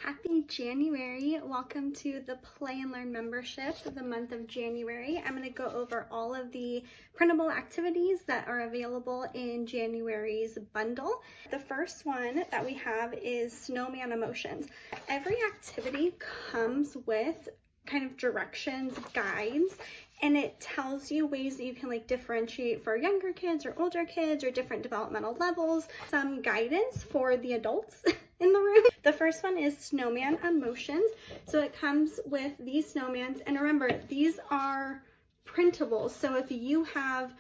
Happy January. Welcome to the Play and Learn membership for the month of January. I'm going to go over all of the printable activities that are available in January's bundle. The first one that we have is Snowman Emotions. Every activity comes with kind of directions, guides, and it tells you ways that you can differentiate for younger kids or older kids or different developmental levels, some guidance for the adults in the room. The first one is Snowman Emotions. So it comes with these snowmans, and remember, these are printables. So if you have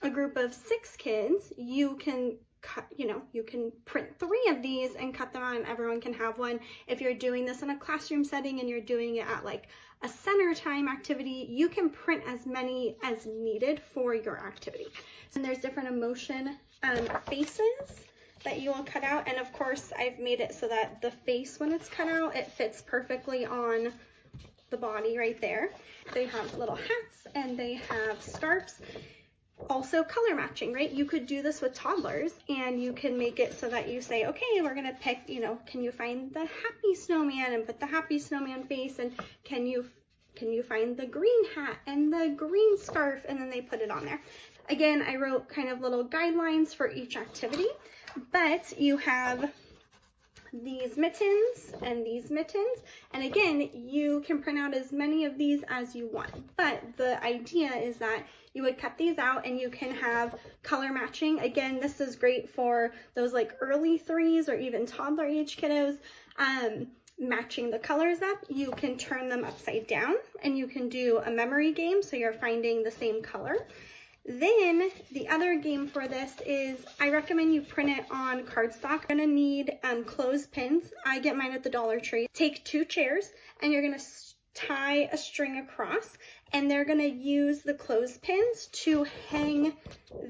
a group of 6 kids, you can you can print 3 of these and cut them out and everyone can have one. If you're doing this in a classroom setting and you're doing it at a center time activity, you can print as many as needed for your activity. And there's different emotion faces that you will cut out. And of course, I've made it so that the face, when it's cut out, it fits perfectly on the body right there. They have little hats and they have scarves. Also color matching, right? You could do this with toddlers and you can make it so that you say, okay, we're gonna pick, can you find the happy snowman and put the happy snowman face, and can you find the green hat and the green scarf, and then they put it on there. Again, I wrote kind of little guidelines for each activity, but you have these mittens and these mittens, and again, you can print out as many of these as you want, but the idea is that you would cut these out and you can have color matching. Again, this is great for those early 3s or even toddler age kiddos. Matching the colors up, you can turn them upside down and you can do a memory game, so you're finding the same color. Then the other game for this is, I recommend you print it on cardstock. You're gonna need clothespins. I get mine at the Dollar Tree. Take 2 chairs and you're gonna tie a string across, and they're gonna use the clothespins to hang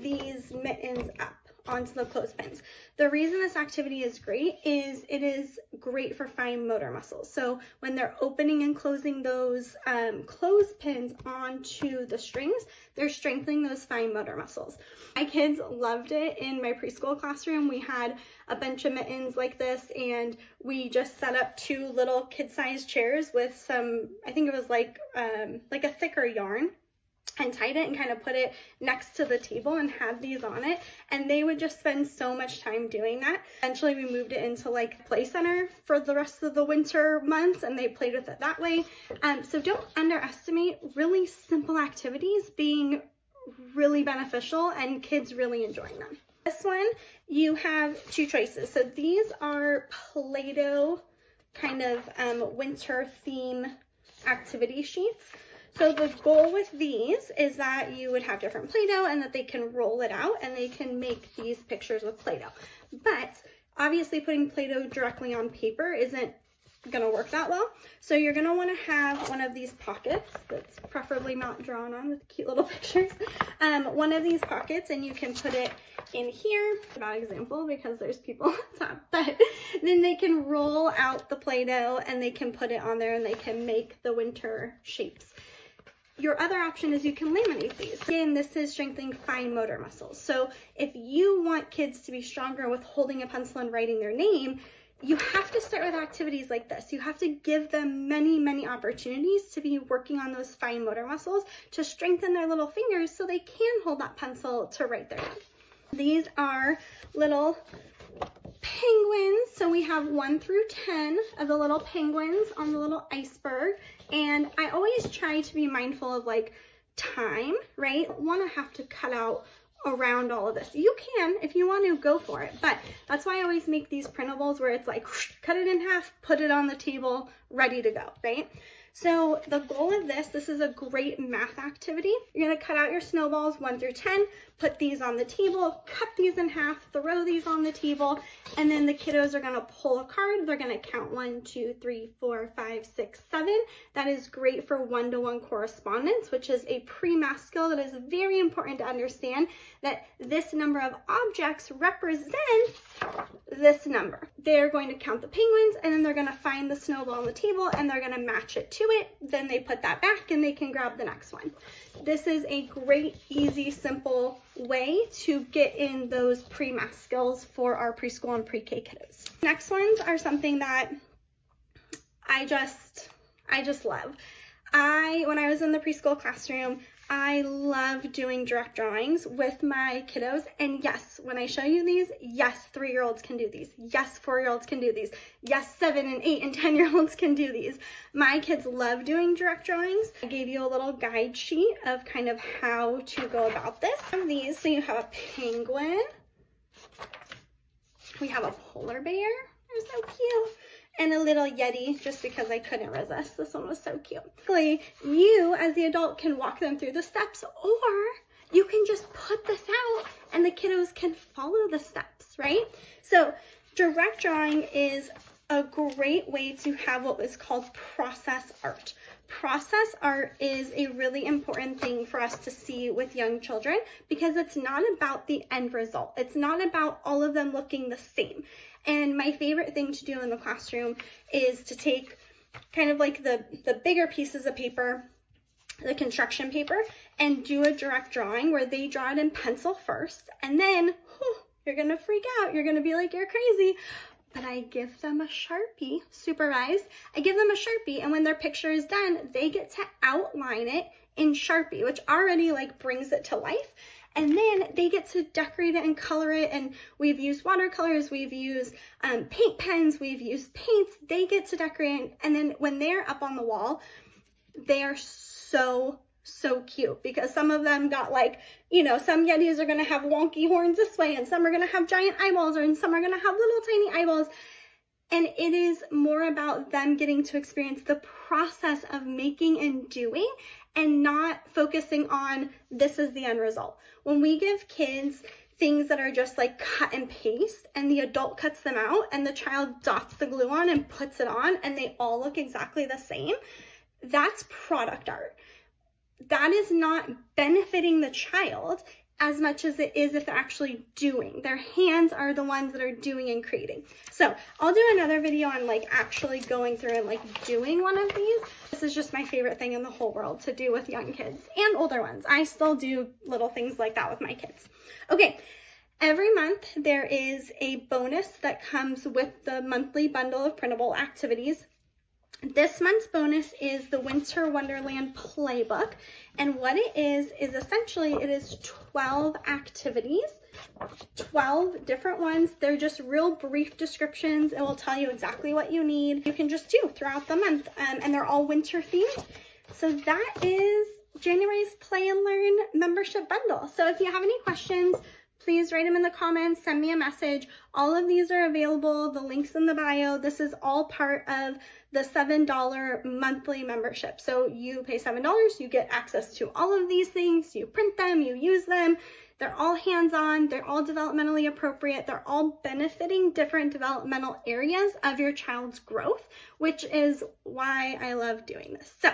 these mittens up onto the clothespins. The reason this activity is great is it is great for fine motor muscles. So when they're opening and closing those clothespins onto the strings, they're strengthening those fine motor muscles. My kids loved it. In my preschool classroom, we had a bunch of mittens like this, and we just set up 2 little kid-sized chairs with some, I think it was like a thicker yarn, and tied it and kind of put it next to the table and had these on it, and they would just spend so much time doing that. Eventually we moved it into play center for the rest of the winter months, and they played with it that way. So don't underestimate really simple activities being really beneficial and kids really enjoying them. This one, you have 2 choices. So these are Play-Doh kind of winter theme activity sheets. So the goal with these is that you would have different Play-Doh and that they can roll it out and they can make these pictures with Play-Doh. But obviously putting Play-Doh directly on paper isn't gonna work that well. So you're gonna wanna have one of these pockets that's preferably not drawn on with cute little pictures. One of these pockets, and you can put it in here. Bad example because there's people on top, but then they can roll out the Play-Doh and they can put it on there and they can make the winter shapes. Your other option is you can laminate these. Again, this is strengthening fine motor muscles. So if you want kids to be stronger with holding a pencil and writing their name, you have to start with activities like this. You have to give them many, many opportunities to be working on those fine motor muscles to strengthen their little fingers so they can hold that pencil to write their name. These are little penguins. So we have 1 through 10 of the little penguins on the little iceberg. And I always try to be mindful of time, right? Want to have to cut out around all of this. You can, if you want to, go for it, but that's why I always make these printables where it's cut it in half, put it on the table, ready to go, right? So the goal of this is a great math activity. You're gonna cut out your snowballs 1 through 10, put these on the table, cut these in half, throw these on the table, and then the kiddos are gonna pull a card. They're gonna count 1, 2, 3, 4, 5, 6, 7. That is great for one-to-one correspondence, which is a pre-math skill that is very important to understand, that this number of objects represents this number. They're going to count the penguins, and then they're gonna find the snowball on the table and they're gonna match it to it. Then they put that back and they can grab the next one. This is a great, easy, simple way to get in those pre-math skills for our preschool and pre-K kiddos. Next ones are something that I just love. When I was in the preschool classroom, I love doing direct drawings with my kiddos. And yes, when I show you these, yes, 3-year-olds can do these. Yes, 4-year-olds can do these. Yes, 7 and 8 and 10-year-olds can do these. My kids love doing direct drawings. I gave you a little guide sheet of kind of how to go about this. Some of these, so you have a penguin. We have a polar bear. They're so cute. And a little Yeti, just because I couldn't resist. This one was so cute. You, as the adult, can walk them through the steps, or you can just put this out and the kiddos can follow the steps, right? So direct drawing is a great way to have what is called process art. Process art is a really important thing for us to see with young children because it's not about the end result. It's not about all of them looking the same. And my favorite thing to do in the classroom is to take kind of like the bigger pieces of paper, the construction paper, and do a direct drawing where they draw it in pencil first. And then you're going to freak out. You're going to be like, you're crazy. But I give them a Sharpie, supervised. I give them a Sharpie, and when their picture is done, they get to outline it in Sharpie, which already like brings it to life. And then they get to decorate it and color it. And we've used watercolors, we've used paint pens, we've used paints. They get to decorate. And then when they're up on the wall, they are so cute because some of them got like, you know, some Yetis are going to have wonky horns this way and some are going to have giant eyeballs and some are going to have little tiny eyeballs. And it is more about them getting to experience the process of making and doing and not focusing on this is the end result. When we give kids things that are just like cut and paste and the adult cuts them out and the child dots the glue on and puts it on and they all look exactly the same, that's product art. That is not benefiting the child as much as it is if they're actually doing. Their hands are the ones that are doing and creating. So I'll do another video on like actually going through and like doing one of these. This is just my favorite thing in the whole world to do with young kids and older ones. I still do little things like that with my kids. Okay, every month there is a bonus that comes with the monthly bundle of printable activities. This month's bonus is the Winter Wonderland Playbook. And what it is essentially it is 12 activities, 12 different ones. They're just real brief descriptions. It will tell you exactly what you need. You can just do throughout the month. And they're all winter themed. So that is January's Play and Learn membership bundle. So if you have any questions, please write them in the comments, send me a message. All of these are available, the link's in the bio. This is all part of the $7 monthly membership. So you pay $7, you get access to all of these things, you print them, you use them. They're all hands-on, they're all developmentally appropriate, they're all benefiting different developmental areas of your child's growth, which is why I love doing this. So